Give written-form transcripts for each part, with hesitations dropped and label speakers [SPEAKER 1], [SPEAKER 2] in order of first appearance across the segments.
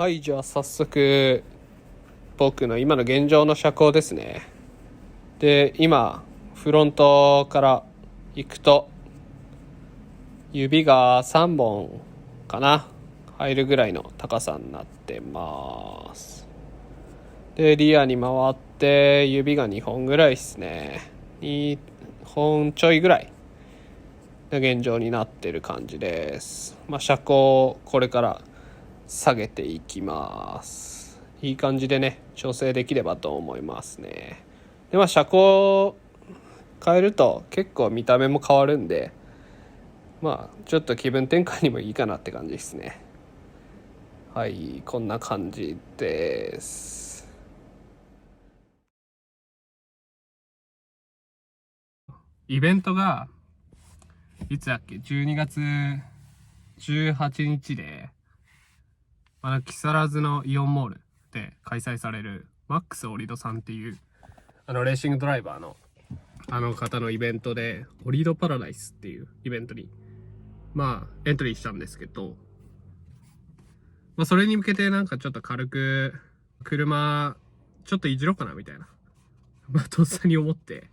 [SPEAKER 1] はい、じゃあ早速僕の今の現状の車高ですね。で、今フロントから行くと指が3本かな入るぐらいの高さになってます。で、リアに回って指が2本ぐらいですね。2本ちょいぐらいの現状になってる感じです。車高これから下げていきます。いい感じでね調整できればと思いますね。で車高変えると結構見た目も変わるんで、ちょっと気分転換にもいいかなって感じですね。はい、こんな感じです。イベントがいつだっけ、12月18日で木更津のイオンモールで開催されるマックスオリドさんっていうレーシングドライバーの方のイベントで、オリドパラダイスっていうイベントにエントリーしたんですけど、それに向けてなんかちょっと軽く車ちょっといじろうかなみたいなとっさに思って、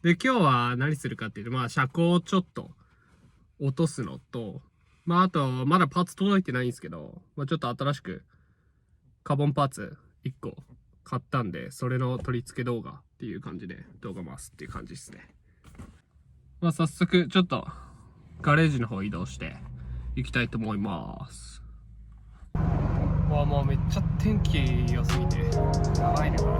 [SPEAKER 1] で今日は何するかっていうと車高をちょっと落とすのと、あとまだパーツ届いてないんですけど、ちょっと新しくカーボンパーツ1個買ったんで、それの取り付け動画っていう感じで動画回すっていう感じですね。早速ちょっとガレージの方移動していきたいと思います。もうめっちゃ天気良すぎてやばいねこれ。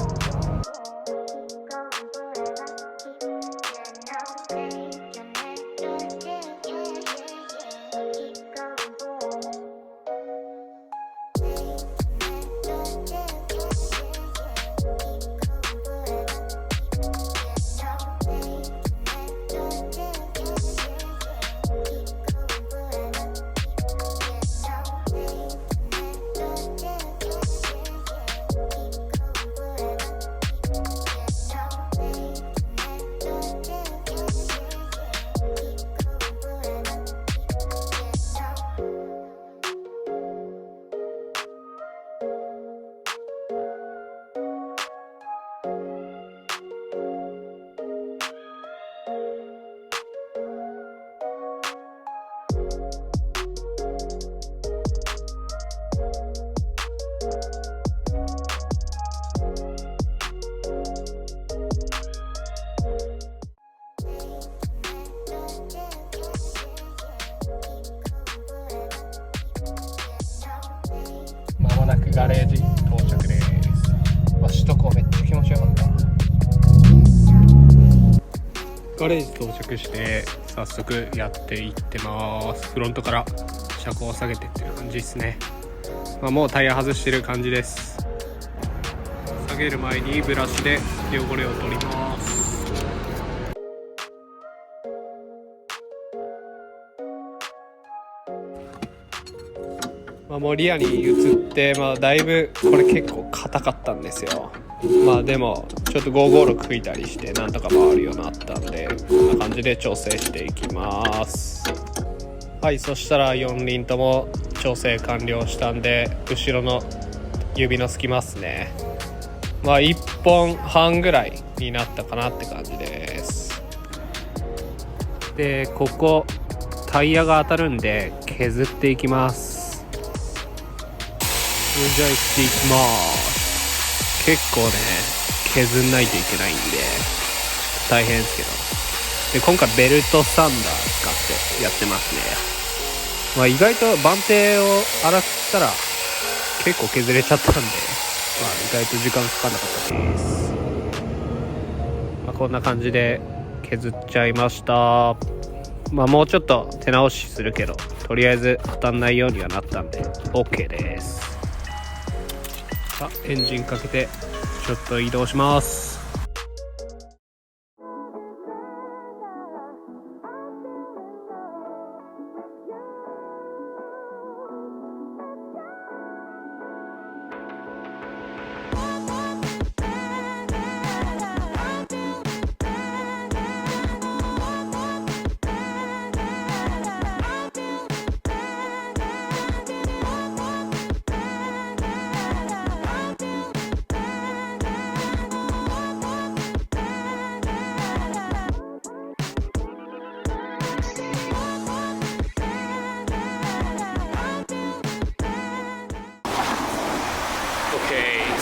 [SPEAKER 1] 間もなくガレージ到着です。首都高めっちゃ気持ちよかった。ガレージ到着して早速やっていってます。フロントから車高を下げてっていう感じですね。もうタイヤ外してる感じです。下げる前にブラシで汚れを取ります。もうリアに移って、だいぶこれ結構硬かったんですよ。でもちょっと556吹いたりしてなんとか回るようになったんで、こんな感じで調整していきます。はい、そしたら4輪とも調整完了したんで、後ろの指の隙間っすね。1本半ぐらいになったかなって感じです。でここタイヤが当たるんで削っていきます。じゃあ行っていきます。結構ね削んないといけないんで大変ですけど、で今回ベルトサンダー使ってやってますね。意外と板底を洗ったら結構削れちゃったんで、意外と時間かかんなかったです。こんな感じで削っちゃいました。もうちょっと手直しするけど、とりあえず当たんないようにはなったんで OK です。エンジンかけてちょっと移動します。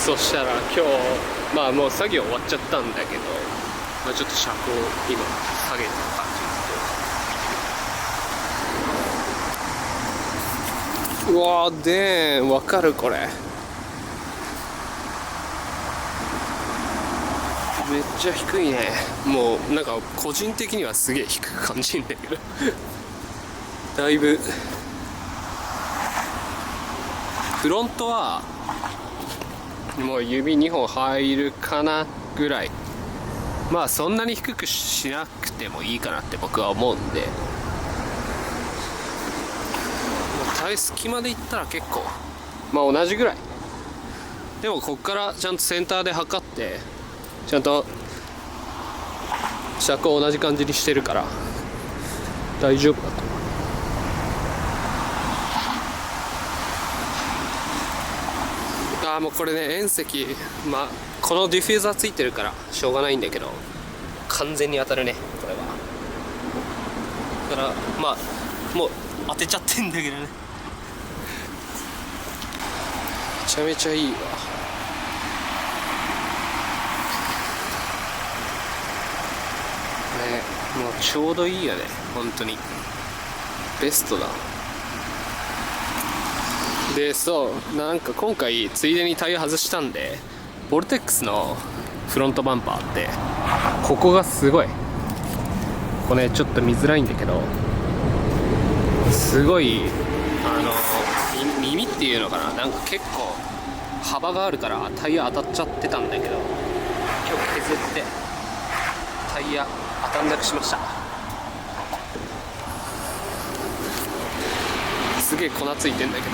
[SPEAKER 1] そしたら今日まあもう作業終わっちゃったんだけど、まあ、ちょっと車高を今下げた感じ。うわーでわかるこれ。めっちゃ低いね。もうなんか個人的にはすげえ低く感じるんだけどだいぶフロントはもう指2本入るかなぐらい、まあそんなに低くしなくてもいいかなって僕は思うんで、タイ隙間でいったら結構まあ同じぐらい。でもこっからちゃんとセンターで測ってちゃんと車高同じ感じにしてるから大丈夫だと思う。もうこれね遠赤、まあこのディフューザーついてるからしょうがないんだけど完全に当たるねこれは。だからまあもう当てちゃってんだけどね。めちゃめちゃいいわ。ね、もうちょうどいいよね本当にベストだ。でそうなんか今回ついでにタイヤ外したんで、ボルテックスのフロントバンパーってここがすごいこれちょっと見づらいんだけど、すごい耳っていうのかな、なんか結構幅があるからタイヤ当たっちゃってたんだけど、今日削ってタイヤ当たんなくしました。すげえ粉ついてんだけど、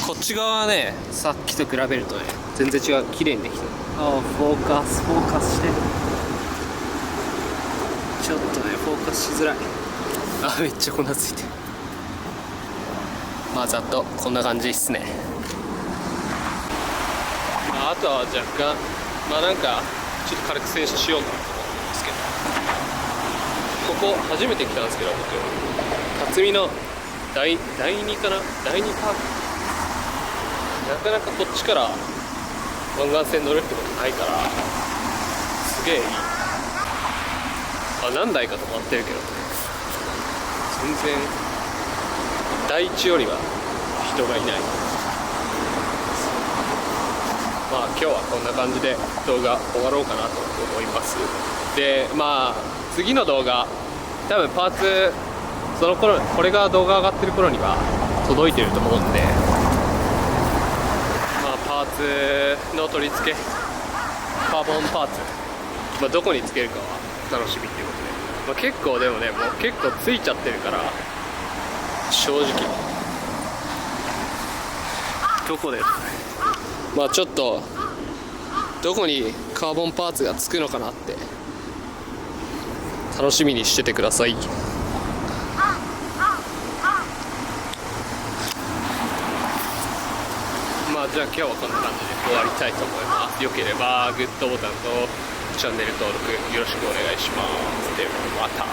[SPEAKER 1] こっち側はねさっきと比べるとね全然違う、綺麗にできてる。フォーカスして、ちょっとねフォーカスしづらい。めっちゃ粉ついてる。まあざっとこんな感じっすね。まあ、あとは若干まあなんかちょっと軽く洗車しようかなと思うんですけど、ここ初めて来たんですけど僕辰巳の第2かな、第2パーク、なかなかこっちから湾岸線乗るってことないからすげえいい。何台か止まってるけど全然第一よりは人がいない。まあ今日はこんな感じで動画終わろうかなと思います。でまあ次の動画多分パーツその頃これが動画上がってる頃には届いてると思うんで、パーツの取り付けカーボンパーツ、どこにつけるかは楽しみっていうことで、結構でもねもう結構ついちゃってるから正直どこでちょっとどこにカーボンパーツがつくのかなって楽しみにしててください。じゃあ今日はこんな感じで終わりたいと思います。よければグッドボタンとチャンネル登録よろしくお願いします。ではまた。